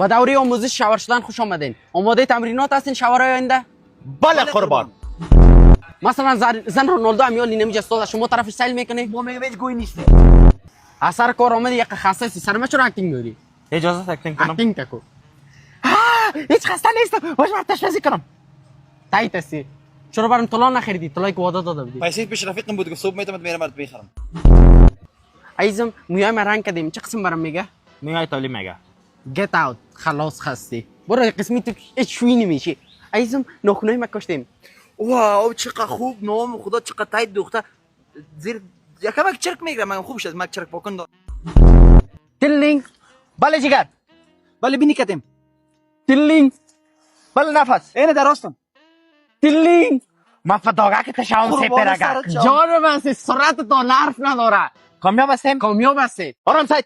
با دوره آموزش شاور شدن خوش آمدین. آماده تمرینات هستین شاور آینده؟ بله قربان. مثلا زن رونالدو هم یا لینمی جستاد شما طرف سیل میکنی؟ ما میگم هیچ گوی نیست. اثر کار آمده یک خاصه سی سر ما چرا اکتینگ می‌کنی؟ اجازه اکتینگ کنم. اکتینگ تکو. هیچ خسته نیستم. باش مرتش بازی کنم. تایت هستی. چرا برام طلا نخریدی؟ طلایی که وعده داده بودی. پیسه پیش رفیقم بود که صبح میتونم میرم مرد بخرم. عزیزم مویای من رنگ کردیم چه قسم برام میگه؟ میای تعلیم میگه. گت اوت خلاص خستی. برو قسمی تو هیچ شوی نمیشی. عزیزم ناخنای ما کاشتیم. واو چقدر خوب نام خدا چقدر تایت دوخته. زیر یکم چرک میگیرم من خوب شد من چرک پاکن دار. تلینگ بله جگر. بله بینی کتیم. تلینگ بله نفس. اینه دراستم. تلینگ من فداگه که تشاوم سپرگه. جان من سرعت تا نرف نداره. کامیاب هستیم. کامیاب هستی. آرام سایت.